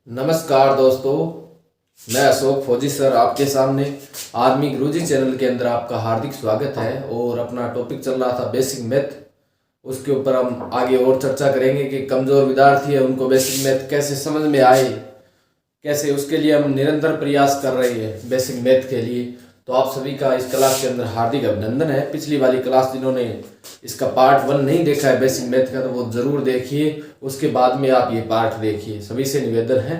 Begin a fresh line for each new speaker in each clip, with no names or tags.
नमस्कार दोस्तों, मैं अशोक फौजी सर आपके सामने आर्मी गुरुजी चैनल के अंदर आपका हार्दिक स्वागत है। और अपना टॉपिक चल रहा था बेसिक मैथ, उसके ऊपर हम आगे और चर्चा करेंगे कि कमज़ोर विद्यार्थी है उनको बेसिक मैथ कैसे समझ में आए, कैसे उसके लिए हम निरंतर प्रयास कर रहे हैं बेसिक मैथ के लिए। तो आप सभी का इस क्लास के अंदर हार्दिक अभिनंदन है। पिछली वाली क्लास जिन्होंने इसका पार्ट 1 नहीं देखा है बेसिक मैथ का, तो वो ज़रूर देखिए, उसके बाद में आप ये पार्ट देखिए। सभी से निवेदन है।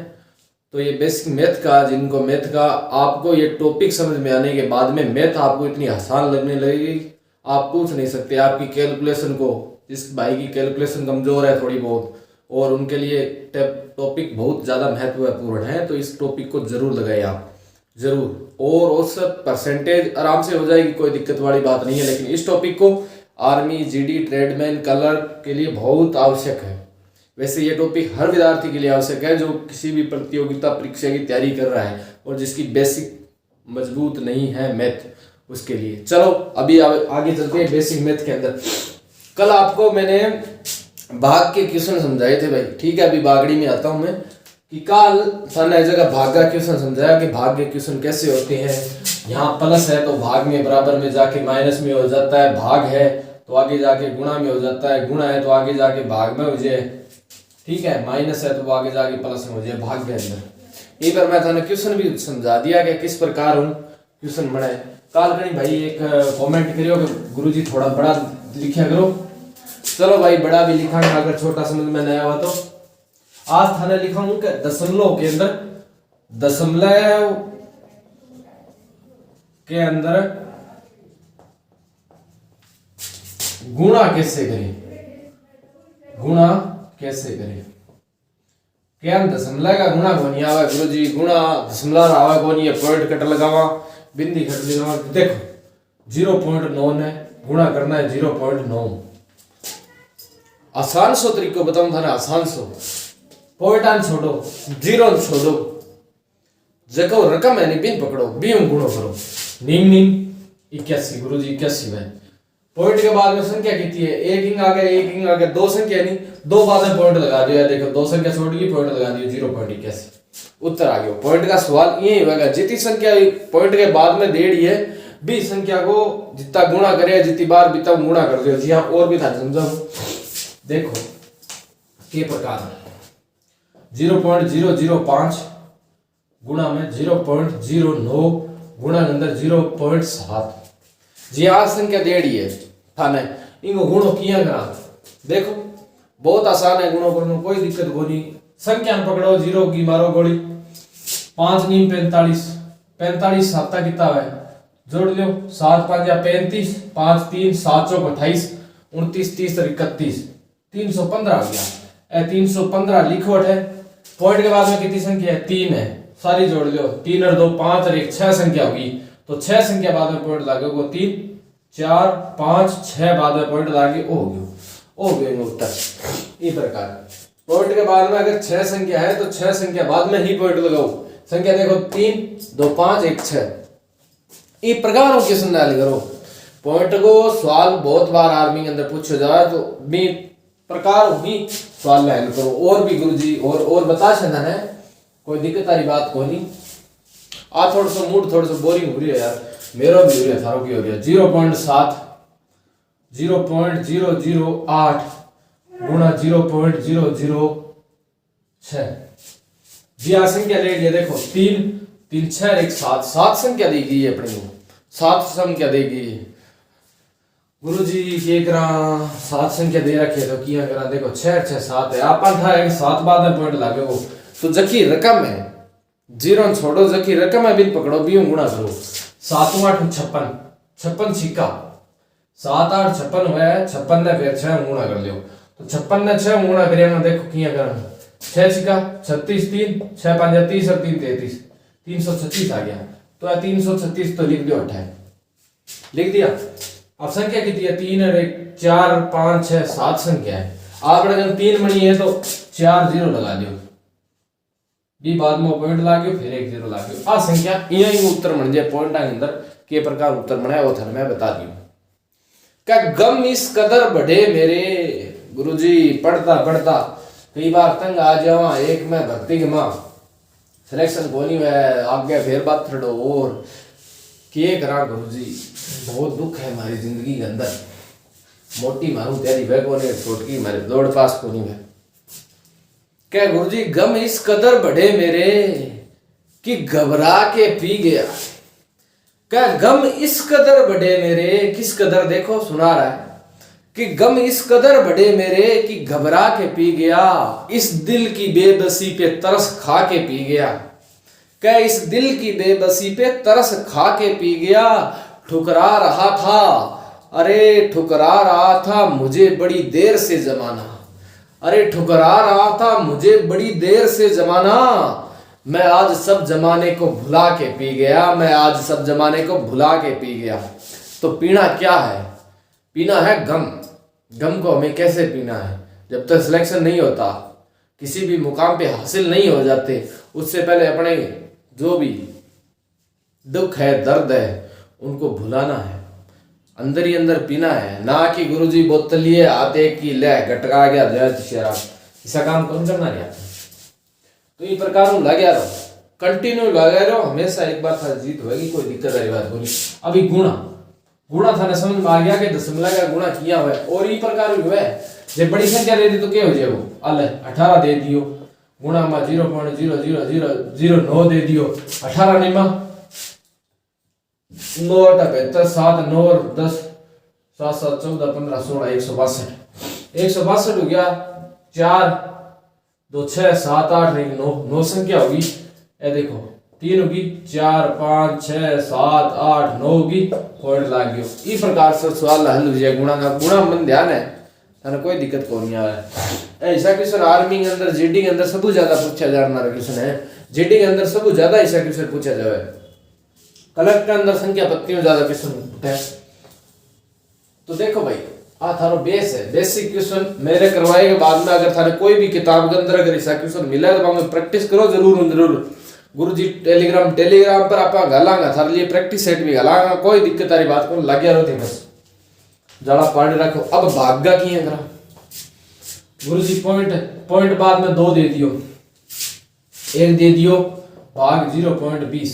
तो ये बेसिक मैथ का, जिनको मैथ का आपको ये टॉपिक समझ में आने के बाद में मैथ आपको इतनी आसान लगने लगेगी, आप पूछ नहीं सकते। आपकी कैलकुलेशन को, जिस भाई की कैलकुलेशन कमज़ोर है थोड़ी बहुत, और उनके लिए टॉपिक बहुत ज़्यादा महत्वपूर्ण है, तो इस टॉपिक को ज़रूर लगाइए आप, ज़रूर। और औसत परसेंटेज आराम से हो जाएगी, कोई दिक्कत वाली बात नहीं है। लेकिन इस टॉपिक को आर्मी, जीडी, ट्रेडमैन, कलर के लिए बहुत आवश्यक है। वैसे ये टॉपिक हर विद्यार्थी के लिए आवश्यक है जो किसी भी प्रतियोगिता परीक्षा की तैयारी कर रहा है और जिसकी बेसिक मजबूत नहीं है मैथ, उसके लिए। चलो अभी आगे चलते हैं बेसिक मैथ के अंदर। कल आपको मैंने भाग के क्वेश्चन समझाए थे भाई, ठीक है। अभी बागड़ी में आता हूं मैं कि कल सामने जगह भाग का क्वेश्चन समझाया कि भाग के क्वेश्चन कैसे होते हैं। यहाँ प्लस है तो भाग में बराबर में जाके माइनस में हो जाता है, भाग है तो आगे जाके गुणा में हो जाता है, गुणा है तो आगे जाके भाग में हो जाए, ठीक है। माइनस है तो वो आगे जाके प्लस में हो जाए भाग के अंदर। एक बार मैं थाने क्वेश्चन भी समझा दिया कि किस प्रकार हम क्वेश्चन बनाए। काल करी भाई एक कमेंट करियो कि गुरुजी थोड़ा बड़ा लिखा करो। चलो भाई बड़ा भी लिखा, अगर छोटा समझ में नहीं आया तो आज थाने लिखा हूं कि दशमलव के अंदर, दशमलव के अंदर गुणा कैसे करें, गुणा कैसे करें। क्या दशमलव का गुणा कोनी आवे गुरुजी, गुणा दशमलव आवे कोनी है, पॉइंट कट लगावा, बिंदी कट लगावा। देखो 0.9 है, गुणा करना है 0.9। आसान सो तरीको बताऊं थाने, आसान सो। पॉइंट आन छोड़ो, जीरो छोड़ो, जको रकम है नहीं बिन पकड़ो, बीम गुणो करो। नीम नीम 81 गुरुजी 81 में पॉइंट के बाद में संख्या कितनी है, एक इंग आ गया, एक इंग आ गया, दो संख्या नहीं, दो बाद में पॉइंट लगा दिया। देखो दो संख्या छोड़ गई, पॉइंट लगा दिया 0.81, उत्तर आ गया। पॉइंट का सवाल ये होगा, जितनी संख्या पॉइंट के बाद में दे दी है, बी संख्या को जितना गुणा करे, जितनी बार बीता गुणा कर दो। जी हाँ, और भी था समझाओ। देखो के प्रकार 0.005 गुणा में 0.09 गुणा के अंदर 0.7। जी आ संख्या दे दी है थाने, इनको गुणो किया करा। देखो बहुत आसान है गुणो करना, कोई दिक्कत को नहीं। संख्या पकड़ो, जीरो की मारो गोली। 5 नीम 45, 45 साता कितना है जोड़ लो, 7 5 या 35, 5 3 7 चौक 28, 29 30 31, 315 आ गया। 315 लिखवट है। पॉइंट के बाद में कितनी संख्या है, 3 है, सारी जोड़ लो। 3 और 2 5 और 1 6 संख्या होगी, तो 6 संख्या बाद में पॉइंट लागे वो 3 4 5 6 बाद में पॉइंट लागे हो गया उत्तर। इस प्रकार पॉइंट के बाद में अगर 6 संख्या है तो 6 संख्या बाद में ही पॉइंट लगाओ। संख्या देखो 3 2 5 1 6, इस प्रकार क्वेश्चन डाल करो। पॉइंट को सवाल बहुत बार आर्मी के अंदर पूछा जाए तो भी प्रकार ही सवाल में हल करो। और भी गुरुजी और बता सकता है, कोई दिक्कत वाली बात को नहीं। आ थोड़ा सा मूड थोड़ा सा बोरिंग हो रही है यार, मेरा भी हो रहा है, थारो की हो रहा है। 0.7 0.008 गुणा 0.006। जी आ संख्या ले लिया। देखो 3 3 6 1 7, 7 संख्या दी गई है अपने को, 7 संख्या दी गई है। गुरुजी के करा 7 संख्या दे रखी है तो किया करा। देखो 6 6 7 है, आपन था एक 7 बाद में पॉइंट लागे वो, तो जकी रकम है जीरो छोड़ो, जकी रकम है बिन पकड़ो, बी गुणा करो। 7 8 56, 56 छिका, 7 8 56 हुआ, 56 ने फिर 6 गुणा कर लियो, तो 56 ने 6 गुणा करिएगा। देखो किया करा 6 छिका 36, 3 6 5 30 और 3 33, 336 आ गया। तो 336 तो लिख दियो 28, लिख दिया। अब संख्या कितनी है, 3 और 1 4 5 6 7 संख्या है। आपने जब 3 बनी है तो 4 0 लगा दियो, बी बाद में पॉइंट लागियो, फिर 1 0 लागियो। आ संख्या यही उत्तर बन जाए। पॉइंट के अंदर के प्रकार उत्तर बनाया वो था मैं बता दियो। क्या गम इस कदर बढ़े मेरे गुरुजी, पढ़ता पढ़ता कई बार तंग आ जावा। एक मैं भक्ति के मां सिलेक्शन कोनी है आगे फिर बात थड़ो और के करा गुरुजी बहुत दुख है हमारी जिंदगी के अंदर मोटी मारू तेरी वह कोने छोटकी मारे दौड़ पास कोनी है क्या गुरुजी गम इस कदर बढ़े मेरे कि घबरा के पी गया क्या गम इस कदर बढ़े मेरे किस कदर देखो सुना रहा है कि गम इस कदर बढ़े मेरे कि घबरा के पी गया इस दिल की बेबसी पे तरस खा के पी गया क्या इस दिल की बेबसी पे तरस खा के पी गया ठुकरा रहा था अरे ठुकरा रहा था मुझे बड़ी देर से जमाना अरे ठुकरा रहा था मुझे बड़ी देर से जमाना मैं आज सब जमाने को भुला के पी गया मैं आज सब जमाने को भुला के पी गया तो पीना क्या है पीना है गम गम को हमें कैसे पीना है जब तक सिलेक्शन नहीं होता किसी भी मुकाम पे हासिल नहीं हो जाते उससे पहले अपने जो भी दुख है दर्द है उनको भुलाना है अंदर ही अंदर पीना है ना कि गुरुजी बोतल लिए आते की ले गटका गया जय शराब ऐसा काम कौन करना गया तो ये प्रकार लगे रहो कंटिन्यू लगे रहो हमेशा एक बार था जीत होगी कोई दिक्कत वाली बात बोली अभी गुणा गुणा था समझ में आ गया कि दशमलव का गुणा किया हुआ है और ये प्रकार हुआ है जब बड़ी संख्या दे दी तो क्या हो जाए वो अल 18 दे दियो गुणा में 0.00009 दे दियो 18 नहीं में 9 78 7 9 10 7 7 14 15 16 162 162 हो गया 4 2 6 7 8 9 9 संख्या होगी ये देखो 3 होगी 4 5 6 7 8 9 होगी पॉइंट लाग गयो इस प्रकार से सवाल हल हो जाए गुणा का गुणा मन ध्यान है थाने कोई दिक्कत को नहीं आवे ऐसा क्वेश्चन आर्मी के अंदर जीडी के अंदर सबसे ज्यादा पूछा जाने वाला क्वेश्चन है जीडी के अंदर सबसे ज्यादा ऐसा क्वेश्चन पूछा जावे कलेक्ट के अंदर संख्या पत्तियों ज्यादा क्वेश्चन पूछते हैं तो देखो भाई आ थारो बेस है बेसिक क्वेश्चन मेरे करवाए के बाद में अगर थाने कोई भी किताब के अंदर अगर ऐसा क्वेश्चन मिला तो बांगे प्रैक्टिस करो जरूर गुरुजी टेलीग्राम पर आपा गलांगा थारे लिए प्रैक्टिस सेट भी गलांगा कोई दिक्कत वाली बात को लग गया रहती बस जड़ा पढ़ रखो अब भागा की है करा गुरुजी पॉइंट बाद में 2 दे दियो 1 दे दियो भाग 0.20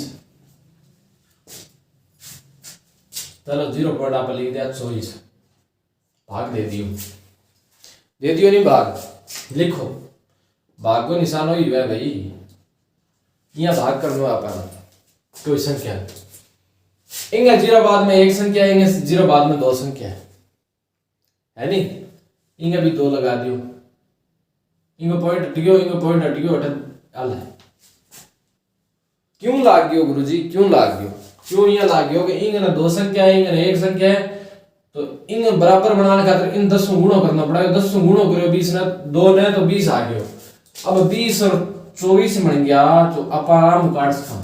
चलो 0. आप लिख दिया 24 भाग दे दियो नहीं भाग लिखो भाग को निशान हो ही है भाई यहाँ भाग कर लो आप कोई संख्या इंगे 0 बाद में 1 संख्या इंगे 0 बाद में 2 संख्या है नहीं इंगे भी 2 लगा दियो इंगे पॉइंट हटियो अल है क्यों लाग गयो गुरुजी क्यों लाग गयो क्यों यहाँ लाग गयो कि इंगे ना 2 संख्या है इंगे ना 1 संख्या है तो इंगे बराबर बनाने खातिर इन 10 गुणों करना पड़ेगा 10 गुणों करो 20 ना 2 ने तो 20 आ गयो अब 20 और 24 बन गया तो अपाराम काट सकता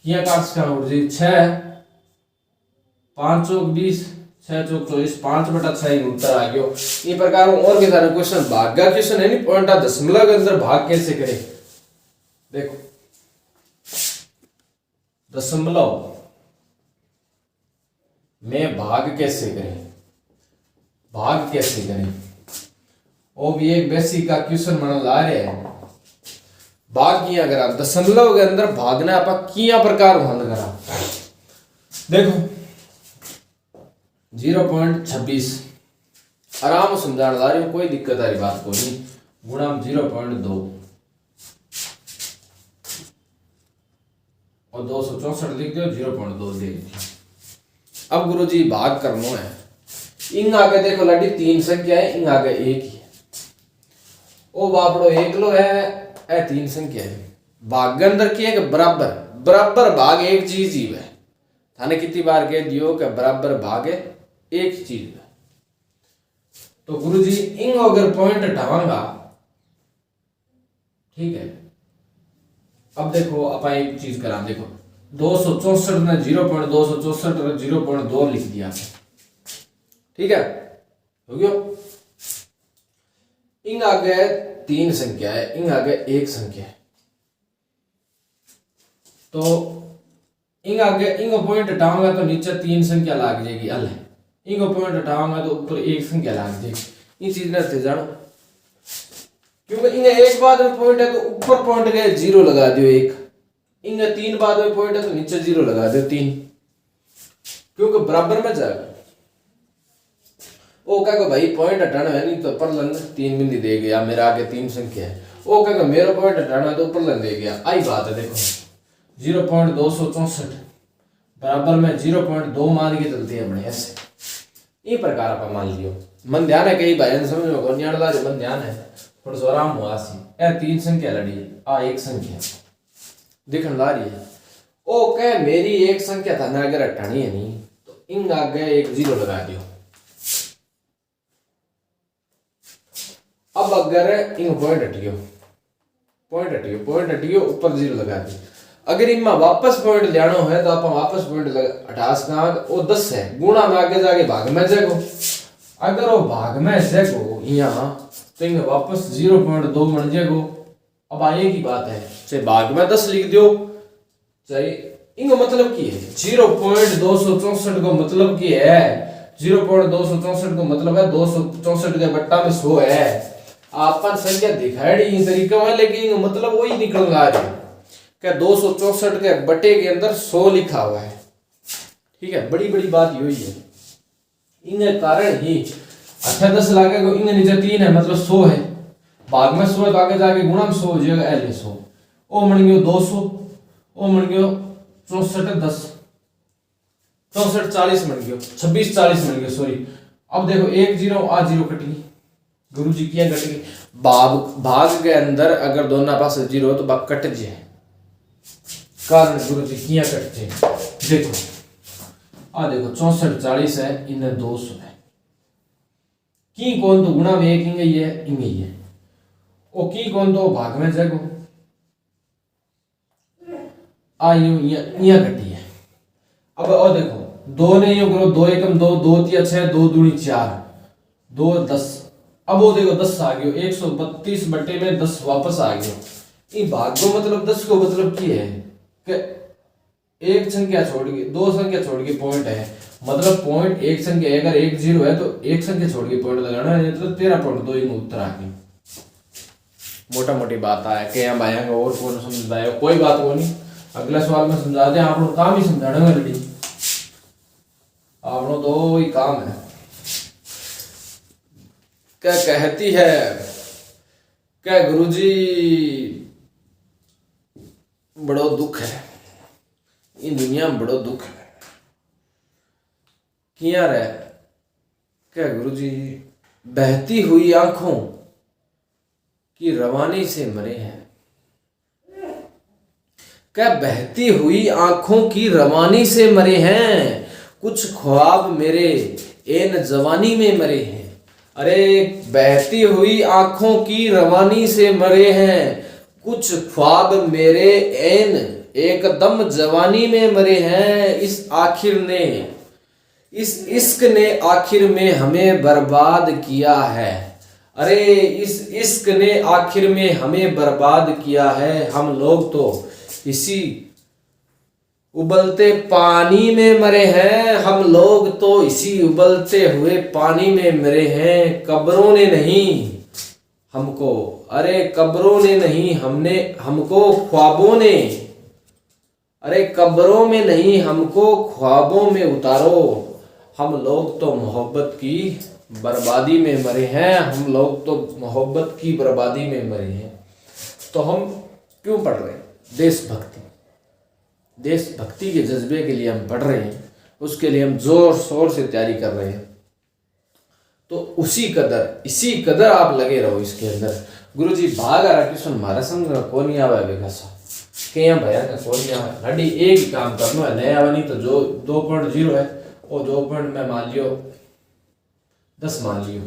यहाँ काट सकता गुरुजी 6 5 चौक 20 6 चौक 24 5/6 उत्तर आ गयो ये प्रकार और भी सारे क्वेश्चन भाग का क्वेश्चन है नहीं पॉइंट दशमलव के अंदर भाग कैसे करे देखो दशमलव में भाग कैसे करें वो भी एक बेसिक का क्वेश्चन मन ला रहे हैं भाग किया करा दशमलव के अंदर भागना आप किया प्रकार हल करा देखो 0.26 आराम समझाने ला रही हूं कोई दिक्कत वाली बात को नहीं गुणा 0.2 और 264 लिख दो 0.2 दे दिया अब गुरुजी भाग करना है इंग आगे देखो लड़ी 3 संख्या है इंग आगे 1 ही ओ बापड़ो 1 लो है ए 3 संख्या है भाग के अंदर की है बराबर भाग एक चीज ही है थाने कितनी बार कह दियो कि बराबर भाग है एक चीज है तो गुरुजी इंग अगर पॉइंट हटावांगा ठीक है अब देखो अपन एक चीज करा देखो 264 ने 0.264 0.2 लिख दिया ठीक है हो गया इंग आगे 3 संख्या है इंग आगे 1 संख्या है तो इंग आगे इंग पॉइंट हटाऊंगा तो नीचे 3 संख्या लाग जाएगी अल इंग पॉइंट हटाऊंगा तो ऊपर 1 संख्या लाग जाएगी ये चीज ना थे जानो क्योंकि इनके एक बाद में पॉइंट है तो ऊपर पॉइंट गए जीरो लगा दियो एक, इनके तीन बाद में पॉइंट है तो नीचे जीरो लगा दियो तीन, क्योंकि बराबर में जाएगा। वो कहेगा भाई पॉइंट हटाना है नहीं तो ऊपर लन तीन बिंदी दे गया, मेरा आगे तीन संख्या है। वो कहेगा मेरा पॉइंट हटाना है तो ऊपर लन दे गया। आई बात है, देखो 0.264 बराबर में 0.2 मान के चलती है बढ़िया से। ये प्रकार आप मान लियो। मन ध्यान है कई भाई समझ में कौन यार ला मन ध्यान है थोड़ा सा आराम हुआ सी ए तीन संख्या लड़ी आ एक संख्या दिखन ला रही है। ओ कह मेरी एक संख्या था ना अगर हटानी है नहीं तो इंग आगे एक जीरो लगा दियो। अब अगर इंग पॉइंट हटियो ऊपर जीरो लगा दी। अगर इनमें वापस पॉइंट लेना है तो आप वापस पॉइंट हटा सका। वो 10 है गुणा में आगे जाके भाग में जाएगो। अगर वो भाग में जाएगो यहाँ तो इंग वापस 0.2 बन जाएगो। अब आगे की बात है चाहे भाग में 10 लिख दो चाहे इंग मतलब की है 0.264 को मतलब की है 0.264 को मतलब है 264 के बट्टा में 100 है। आपन संख्या दिखाई तरीका है लेकिन मतलब वही निकल रहा है क्या 264 के बटे के अंदर 100 लिखा हुआ है। ठीक है, बड़ी बड़ी बात यही है। इन कारण ही 10 लागे को इन नीचे 3 है मतलब 100 है। भाग में 100 है तो आगे जाके गुणा में 100 हो जाएगा एल 100 ओ बन गयो 200 ओ बन गयो 64 10 64 40 बन गयो 26 40 बन गयो सॉरी। अब देखो एक जीरो आ जीरो कट गई गुरु जी की कट गई। भाग के अंदर अगर दोनों पास जीरो हो तो भाग कट जाए कारण गुरु जी किया कट जाए। देखो आ देखो 64 40 है इन्हें 200 है की कौन तो गुणा में एक इंगे ही है ओ की कौन तो भाग में जाएगो आ यूं कटी है। अब और देखो दो ने यूं करो 2 एकम 2 2 3 6 2 दूनी 4 2 10। अब वो देखो 10 आ गयो 132 बटे में 10 वापस आ गयो। ये भाग को मतलब 10 को मतलब की है कि एक संख्या छोड़ के दो संख्या छोड़ के पॉइंट है मतलब पॉइंट एक संख्या अगर एक जीरो है तो एक संख्या छोड़ के पॉइंट लगाना है तो 13.2 ही उत्तर आ गई। मोटा मोटी बात है कि हम आएंगे और कौन समझाए कोई बात वो नहीं अगला सवाल में समझा दे। आप लोग काम ही समझाने में लड़ी आप लोग दो ही काम है। क्या कहती है क्या गुरुजी बड़ो दुख है इन दुनिया में बड़ो दुख है किया रे क्या गुरुजी बहती हुई आंखों की रवानी से मरे हैं। क्या बहती हुई आंखों की रवानी से मरे हैं कुछ ख्वाब मेरे एन जवानी में मरे हैं। अरे बहती हुई आंखों की रवानी से मरे हैं कुछ ख्वाब मेरे एन एकदम जवानी में मरे हैं। इस इश्क ने आखिर में हमें बर्बाद किया है। अरे इस इश्क ने आखिर में हमें बर्बाद किया है। हम लोग तो इसी उबलते पानी में मरे हैं। हम लोग तो इसी उबलते हुए पानी में मरे हैं। कब्रों ने नहीं हमको अरे कब्रों ने नहीं हमने हमको ख्वाबों ने अरे कब्रों में नहीं हमको ख्वाबों में उतारो। हम लोग तो मोहब्बत की बर्बादी में मरे हैं। हम लोग तो मोहब्बत की बर्बादी में मरे हैं। तो हम क्यों पढ़ रहे हैं देशभक्ति के जज्बे के लिए हम पढ़ रहे हैं उसके लिए हम जोर शोर से तैयारी कर रहे हैं। तो इसी कदर आप लगे रहो इसके अंदर। गुरुजी भाग आ रहा किशन मारा समझ कौन नहीं आवा है कैसा क्या भैया का कौन नहीं आवा लड़ी एक ही काम करना है नया आवा नहीं तो जो 2.0 है वो 2 पॉइंट में मान लियो 10 मान लियो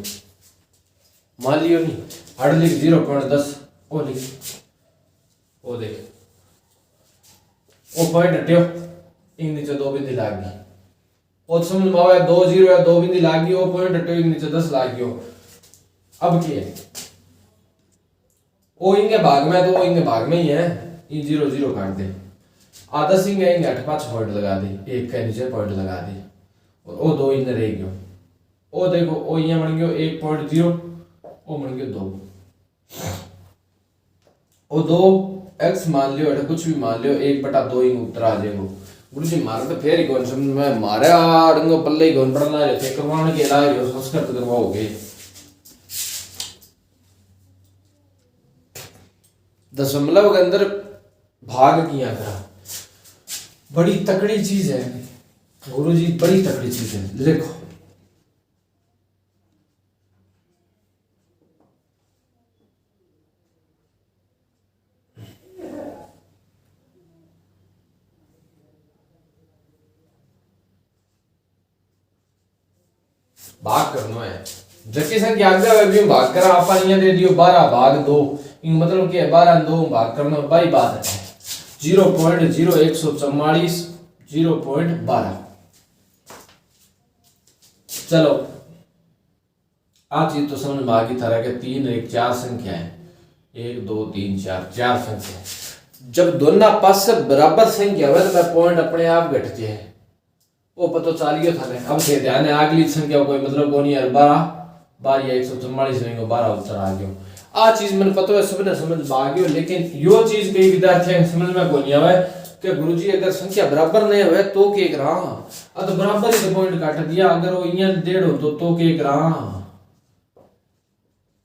नहीं हड़ लिख 0.10 वो लिख वो देख वो पॉइंट हटियो इन नीचे 2 बिंदी लाग गई और समझ में आवे 2 0 है 2 बिंदी लाग गई वो पॉइंट हटियो इन नीचे 10 लाग गयो। अब क्या है वो इनके भाग में तो वो इनके भाग में ही है ये 0 0 काट दे आधा सिंह है इनके 8 5 पॉइंट लगा दे एक के नीचे पॉइंट लगा दे और वो 2 इन रह गयो। वो देखो वो ये बन गयो 1.0 वो बन गयो 2 वो दो एक्स मान लियो, अरे कुछ भी मान लियो, 1/2 ही उत्तर आ जाएगा। गुरु जी मारे तो फेर ही कौन समझ में मारे आड़ंगो पल्ले ही कौन पढ़ना रहे थे करवाने के लाए हो संस्कृत करवाओगे। दशमलव के अंदर भाग किया करा, बड़ी तकड़ी चीज है गुरु जी, बड़ी तकड़ी चीज है। देखो भाग करना है, जबकि संख्या आगे भी भाग करा अपन ये दे दियो 12 भाग 2, इन मतलब कि 12 2 भाग करना भाई बात है 0.0144 0.12। चलो आज चीज तो समझ में आ गई थारा के 3 1 4 संख्या है, 1 2 3 4 4 संख्या है। जब दोनों पास से बराबर संख्या हो तो पॉइंट अपने आप घट जाए, वो पता चालियो था ने। अब से ध्यान है अगली संख्या कोई मतलब कोनी यार 12 12 या 144 नहीं 12 उत्तर आ गयो। आ चीज मैंने पता है सबने समझ में आ गयो, लेकिन यो चीज कई विद्यार्थी समझ में कोनी आवे कि गुरुजी अगर संख्या बराबर नहीं होवे तो के करा, आ तो बराबर ही तो पॉइंट काट दिया, अगर वो इया 1.5 हो तो के करा।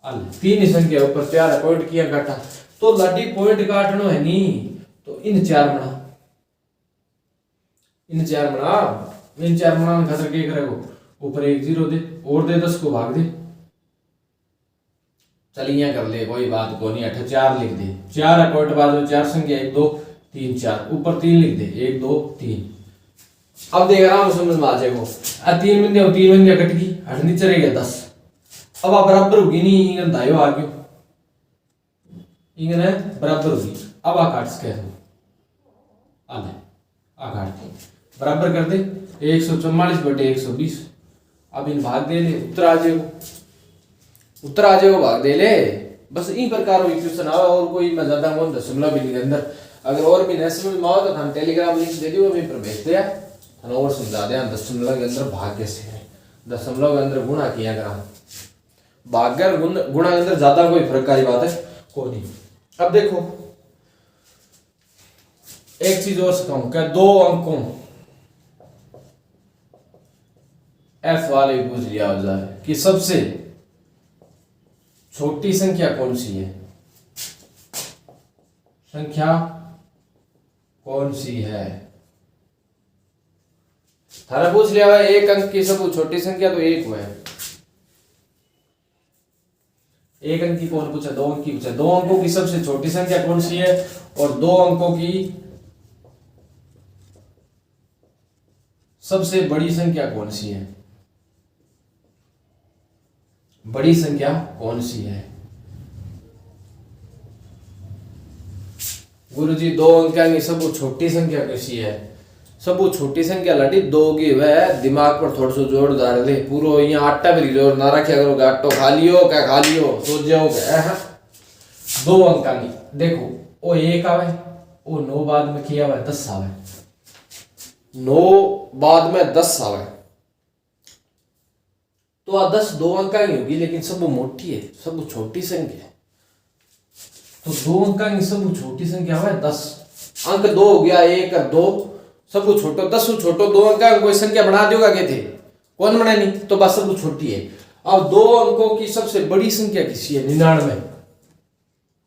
अल तीन ही संख्या ऊपर 4 पॉइंट किया काटा तो लाडी पॉइंट काटनो है नी, तो इन 4 बना, इन 4 बना, इन 4 बनाने खातर के करेगो ऊपर 1 0 दे और दे 10 को भाग दे। चलिए कर ले कोई बात को नहीं, 8 4 लिख दे, 4 है पॉइंट बाद में 4 संख्या 1 2 3 4 ऊपर 3 लिख दे 1 2 3। अब देख रहा हूं समझ में आ जाएगा, आ 3 बिंदु 3 बिंदु कट गई, 8 नीचे रह गया 10। अब आप बराबर होगी नहीं, इंगन दायो आ गयो, इंगन है बराबर होगी। अब आ काट सके तो आ ले आ काट बराबर कर दे 144/120। अब इन भाग दे ले उत्तर आ जाएगा, उत्तर आ जाएगा भाग दे ले। बस इन प्रकार इक्वेशन आवे और कोई मैं ज्यादा मोन दशमलव बिंदु के अंदर अगर और भी नहीं समझ में आओ तो हम टेलीग्राम लिंक दे दियो, मैं पर भेज दिया हम और समझा दे दशमलव के अंदर भाग कैसे है, दशमलव के अंदर गुणा किया करा, भागर गुणा के अंदर ज्यादा कोई फर्क की बात है को नहीं। अब देखो एक चीज और सिखाऊं क्या, 2 अंकों एफ वाले पूछ लिया जाए कि सबसे छोटी संख्या कौन सी है, संख्या कौन सी है। थारा पूछ लिया है एक अंक की सबसे छोटी संख्या तो 1 है, एक अंक की कौन पूछा, 2 अंक की पूछा, 2 अंकों की सबसे छोटी संख्या कौन सी है और 2 अंकों की सबसे बड़ी संख्या कौन सी है, बड़ी संख्या कौन सी है। गुरुजी 2 अंक की सब छोटी संख्या कैसी है, सब छोटी संख्या लड़ी 2 की वह दिमाग पर थोड़ा सा जोर डाल दे, पूरा यहाँ आटा भी जोर ना रखे, अगर गाटो खा लियो क्या खा लियो सो जाओगे। 2 अंक की देखो वो 1 आवे, वो 9 बाद में किया हुआ 10 आवे, 9 बाद में 10 आवे तो आ 10 2 अंक की होगी, लेकिन सब मोटी है, सब छोटी संख्या है। तो 2 अंक की सब छोटी संख्या है 10, अंक 2 हो गया 1 2 सब छोटो 10 छोटो 2 अंक का कोई संख्या बना दोगा के थे कौन बने नहीं, तो बस सब छोटी है। अब 2 अंकों की सबसे बड़ी संख्या किसी है 99,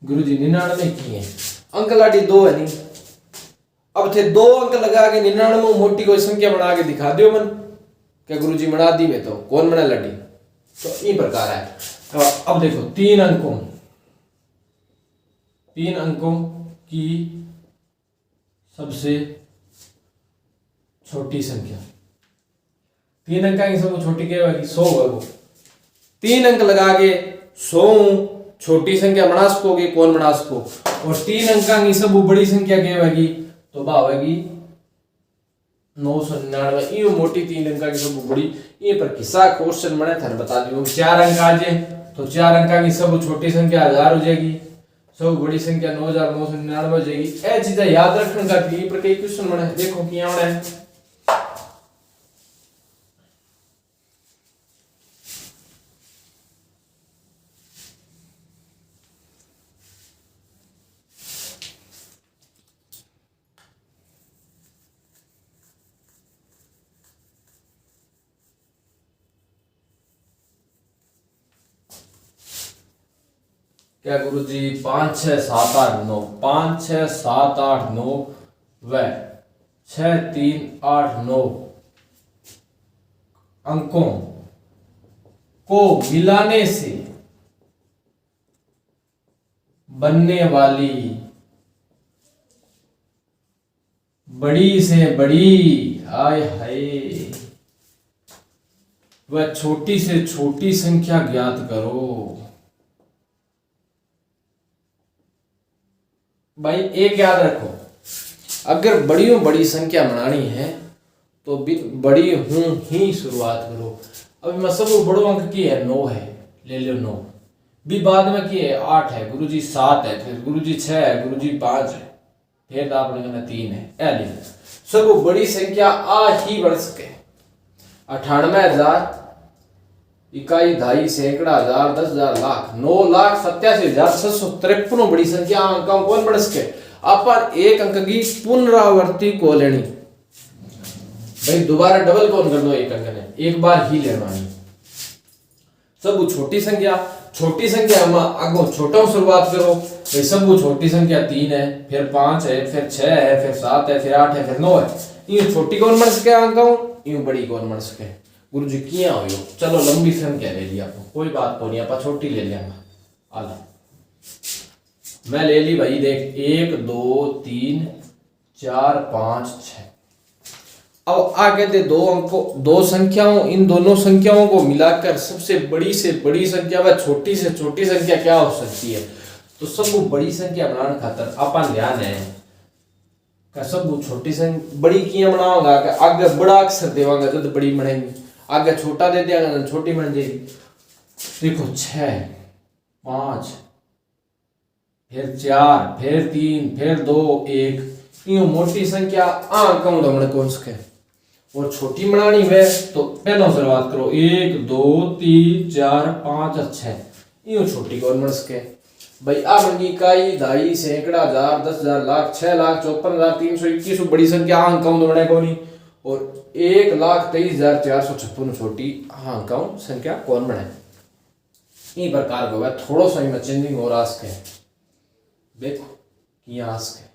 गुरुजी 99 की है, अंक लाडी 2 है नहीं। अब थे 2 अंक लगा के 99 मोटी कोई संख्या बना के दिखा दियो मन, क्या गुरुजी बना दी में तो कौन बना लाडी, तो इस प्रकार है। अब देखो 3 अंकों की सबसे छोटी संख्या, 3 अंक की सबसे छोटी क्या होगी 100 है, वो 3 अंक लगा के 100 छोटी संख्या बना सकोगे कौन बना सको, और 3 अंक की सब बड़ी संख्या क्या होगी तो वह होगी 999, ये मोटी 3 अंक की सब बड़ी। ये पर किस्सा क्वेश्चन बने थाने बता दियो 4 अंक आ जाए तो 4 अंक की सब छोटी संख्या 1000 हो जाएगी, सब बड़ी संख्या 9999 हो जाएगी। ये चीजें याद रखने का ये पर कई क्वेश्चन बने, देखो क्या बने है। क्या गुरुजी 5 6 7 8 9 5 6 7 8 9 व 6 3 8 9 अंकों को मिलाने से बनने वाली बड़ी से बड़ी हाय हाय वह छोटी से छोटी संख्या ज्ञात करो। भाई एक याद रखो, अगर बड़ी बड़ी संख्या बनानी है तो बड़ी हूं ही शुरुआत करो। अभी मैं सब बड़ो अंक की है 9 है, ले लो 9 भी बाद में की है 8 है, गुरुजी 7 है, फिर गुरुजी 6 है, गुरुजी 5 है, फिर आपने कहना 3 है। सब बड़ी संख्या आ ही बढ़ सके 98,000 इकाई ढाई सैकड़ा हजार 10,000 लाख 9,87,653 बड़ी संख्या अंकों कौन बढ़ सके। आप एक अंक की पुनरावृत्ति को लेनी भाई, दोबारा डबल कौन कर दो, एक अंक ने एक बार ही लेना है। सब छोटी संख्या में आगो छोटा शुरुआत करो भाई, सब छोटी संख्या 3 है, फिर 5 है, फिर 6 है, फिर 7 है, फिर 8 है, फिर 9 है। ये छोटी कौन बन सके अंकों, यूं बड़ी कौन बन सके। गुरुजी किया हो चलो लंबी संख्या ले लिया, कोई बात तो नहीं, आप छोटी ले लिया। आला मैं ले ली भाई, देख 1 2 3 4 5 6। अब आगे दे दो अंकों, दो संख्याओं, इन दोनों संख्याओं को मिलाकर सबसे बड़ी से बड़ी संख्या व छोटी से छोटी संख्या क्या हो सकती है। तो सब बड़ी संख्या बनाने खातर अपन ध्यान है का सब छोटी संख्या बड़ी किया बनाऊंगा, आगे बड़ा अक्षर देवांगा तो बड़ी बनेगी, आगे छोटा दे दिया तो छोटी बन जाएगी। देखो 6 5 फिर 4 फिर 3 फिर 2 1 यूं मोटी संख्या कहूँ तो कौन सके। और छोटी बनानी है तो पहला शुरुआत करो 1 2 3 4 5 6 यूं छोटी कौन बन सके भाई। आ बन इकाई ढाई सैकड़ा हजार 10,000 लाख 6,54,321 बड़ी संख्या कहूँ तो बने कौन। और 1,23,456 छोटी कहूँ संख्या कौन बने। इस प्रकार को थोड़ा सा में चेंजिंग और आस्क है, देखो किया आस्क है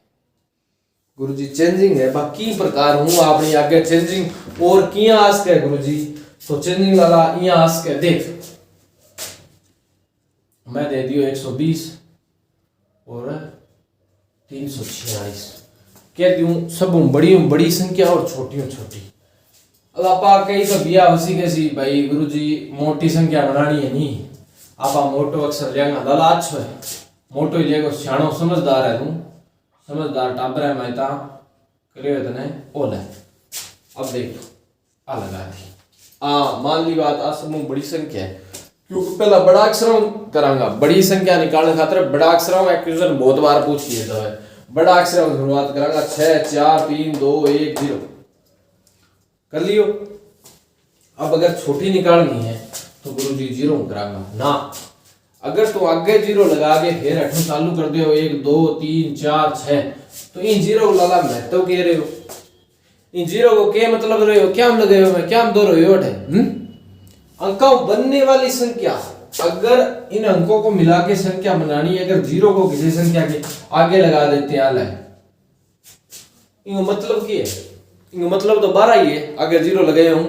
गुरुजी चेंजिंग है बाकी प्रकार हूं आपने आगे चेंजिंग और किया आस्क है गुरुजी। तो चेंजिंग वाला यहाँ आस्क है, देख मैं दे दियो 120 और 346 कह दूं सब बड़ी संख्या और छोटी छोटी। अब आप कई तो बिया उसी कैसी भाई गुरुजी मोटी संख्या बनानी है नहीं, आप मोटो अक्षर लेंगा लाला अच्छो है, मोटो ही लेगो सियाणो समझदार है, तू समझदार टाबर है, मैं करे तने ओल है। अब देख आ लगा थी मान ली बात आ सब बड़ी संख्या है, क्योंकि पहला बड़ा अक्षरों करांगा, बड़ी संख्या निकालने खातिर बड़ा अक्षरों में क्वेश्चन बहुत बार पूछ लिया जाता है। बड़ा अक्षरों में शुरुआत करांगा 6 4 3 2 1 0 कर लियो। अब अगर छोटी निकालनी है तो गुरुजी 0 करांगा ना, अगर तो आगे 0 लगा के फिर अठों चालू कर दियो 1 2 3 4 6 तो इन 0 लाला महत्व कह रहे हो, इन 0 को क्या मतलब रहे हो, क्या हम लगे हो, मैं क्या हम दो रहे हो अंकों बनने वाली संख्या। अगर इन अंकों को मिला के संख्या बनानी है, अगर 0 को किसी संख्या के आगे लगा देते हैं आला इनको मतलब क्या है, इनको मतलब तो 12 ही है, आगे 0 लगाया हूं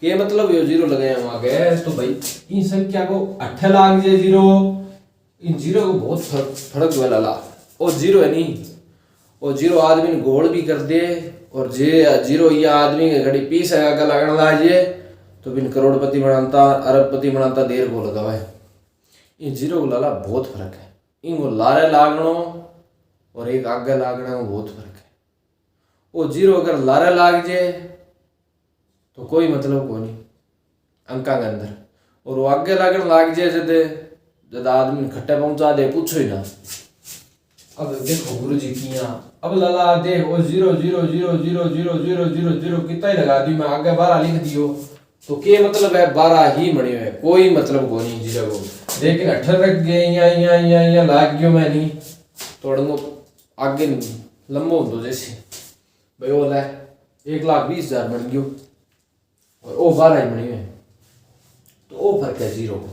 के मतलब ये 0 लगाया हूं आगे तो भाई इन संख्या को 8 लाग जाए 0, इन 0 को बहुत फर्क वाला ला। और 0 है नहीं, और 0 आदमी गोल भी कर दे और जे 0 ये आदमी के घड़ी पीस है आगे लगने लाजिए तो बिन करोड़पति बनाता अरबपति बनाता देर को लगा है। इन 0 को लाला बहुत फर्क है, इनको लारे लागनो और एक आगे लागना में बहुत फर्क है। वो 0 अगर लारे लाग जाए तो कोई मतलब को नहीं अंका के अंदर, और वो आगे लागन लाग जाए जब आदमी खट्टे पहुंचा दे पूछो ही ना। अब देखो गुरुजी किया अब लाला देख वो 0 0 0 0 0 0 0 0 कितना ही लगा दी, मैं आगे 12 लिख दियो तो क्या मतलब है 12 ही बने हुए, कोई मतलब को नहीं 0 को। लेकिन 18 रख गए यहाँ लाग गयो मैं नहीं तोड़ो आगे लंबो हो तो जैसे भाई वो ला 1,20,000 बन गयो और वो 12 ही बनी हुए तो वो फर्क है 0 को।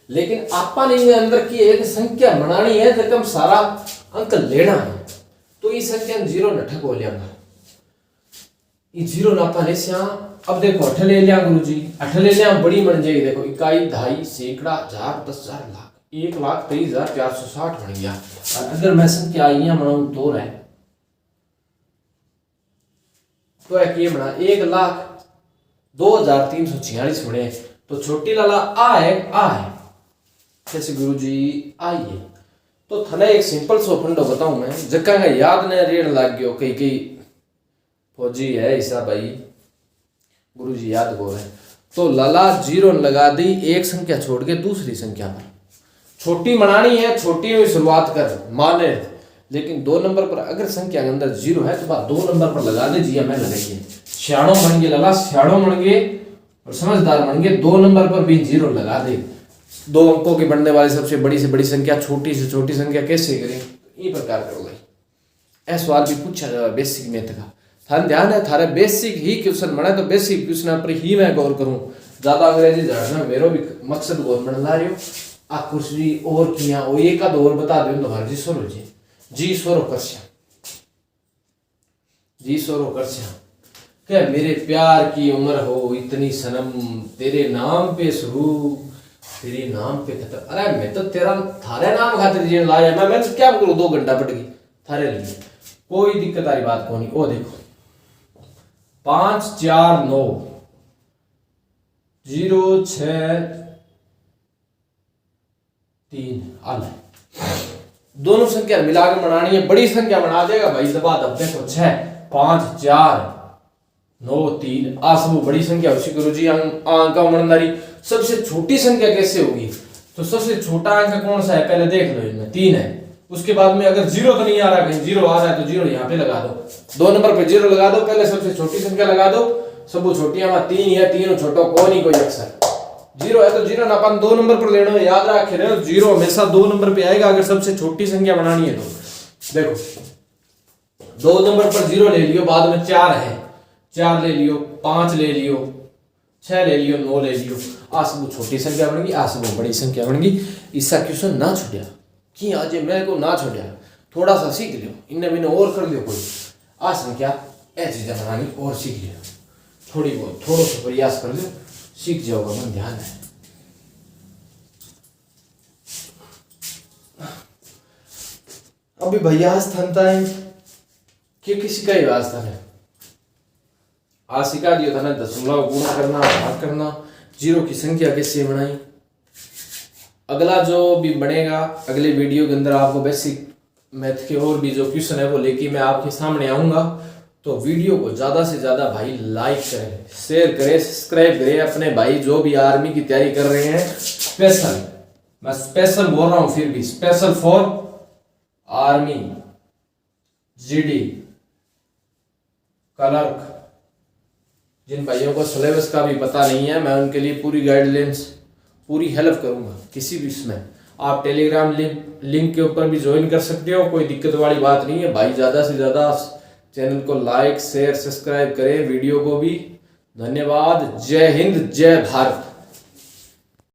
लेकिन आपा ने अंदर की एक संख्या बनानी है जब हम सारा अंक लेना है तो ये संख्या जीरो नठक हो लिया ये जीरो नापा ले सिया। अब देखो अठ ले लिया गुरु जी, अठ ले लिया बड़ी बन जाएगी। देखो इकाई दहाई सैकड़ा हजार 10,000 लाख 1,23,460 बन गया। और अगर मैं संख्या यहाँ बनाऊं तो है तो है कि बना 1,02,346 बने। तो छोटी लाला आ है कैसे गुरु जी आइए। तो थने एक सिंपल सो फंडो बताऊं मैं जक्का का याद ने रेड़ लाग गयो कई फौजी है ईसा भाई गुरु जी याद को है। तो लाला जीरो लगा दी एक संख्या छोड़ के दूसरी संख्या पर। छोटी बनानी है छोटी में शुरुआत कर माने, लेकिन 2 नंबर पर अगर संख्या के अंदर जीरो है तो बात 2 नंबर पर लगा दे जी मैं लगाइए। सियाणो बन गए लाला, सियाणो बन गए और समझदार बन गए। 2 नंबर पर भी जीरो लगा दे। 2 अंकों की बनने वाली सबसे बड़ी से बड़ी संख्या छोटी से छोटी संख्या कैसे करें, ये प्रकार करोगे। ऐसा सवाल भी पूछा जाए बेसिक मैथ का। थारे ध्यान है थारे बेसिक ही क्वेश्चन बने तो बेसिक क्वेश्चन पर ही मैं गौर करूं। ज्यादा अंग्रेजी जानना मेरा भी मकसद गौर बन ला रही हो। आ कुर्सी और किया वो एक आध और बता दो तो हर जी सोरो करश्या क्या मेरे प्यार की उम्र हो इतनी सनम तेरे नाम पे शुरू तेरे नाम पे खत्म। अरे मैं तो तेरा थारे नाम खातिर जीवन लाया मैं तो क्या करूं 2 घंटा पट गई थारे लिए कोई दिक्कत वाली बात को नहीं। ओ देखो 5 4 9 0 6 3 आल दोनों संख्या मिला के बनानी है। बड़ी संख्या बना देगा भाई दबा दब। देखो 6 5 4 9 3 आसबू बड़ी संख्या उसी गुरु जी अंक मनदारी। सबसे छोटी संख्या कैसे होगी तो सबसे छोटा अंक कौन सा है पहले देख लो इनमें 3 है। उसके बाद में अगर जीरो तो नहीं आ रहा कहीं जीरो आ रहा है तो जीरो यहाँ पे लगा दो। 2 नंबर पे जीरो लगा दो। पहले सबसे छोटी संख्या लगा दो। सब छोटी है 3 है 3 छोटो को नहीं कोई अक्सर जीरो है तो जीरो ना अपन 2 नंबर पर लेना याद रखे रहे जीरो हमेशा 2 नंबर पे आएगा अगर सबसे छोटी संख्या बनानी है तो। देखो 2 नंबर पर जीरो ले लियो बाद में 4 है 4 ले लियो 5 ले लियो 6 ले लियो 9 ले लियो। आसबू छोटी संख्या बन गई आसबू बड़ी संख्या बन गई। इसका क्वेश्चन ना छुटिया कि आज मेरे को ना छोड़िया थोड़ा सा सीख लियो इन्हें मैंने और कर लियो कोई आ संख्या ऐ चीजें बनानी और सीख लियो थोड़ी बहुत थोड़ा सा प्रयास कर लियो सीख जाओगा मन ध्यान है। अभी भैया स्थान है कि किसी का ही वास्ता है आज सिखा दिया था ना दशमलव गुणा करना भाग करना जीरो की संख्या कैसे बनाई। अगला जो भी बनेगा अगले वीडियो के अंदर आपको बेसिक मैथ के और भी जो क्वेश्चन है वो लेके मैं आपके सामने आऊंगा। तो वीडियो को ज़्यादा से ज़्यादा भाई लाइक करें शेयर करें सब्सक्राइब करें। अपने भाई जो भी आर्मी की तैयारी कर रहे हैं स्पेशल मैं स्पेशल बोल रहा हूँ फिर भी special for army GD clerk जिन भाइयों को सिलेबस का भी पता नहीं है मैं उनके लिए पूरी गाइडलाइंस पूरी हेल्प करूंगा किसी भी इसमें। आप टेलीग्राम लिंक के ऊपर भी ज्वाइन कर सकते हो कोई दिक्कत वाली बात नहीं है भाई। ज़्यादा से ज़्यादा चैनल को लाइक शेयर सब्सक्राइब करें वीडियो को भी। धन्यवाद। जय हिंद जय भारत।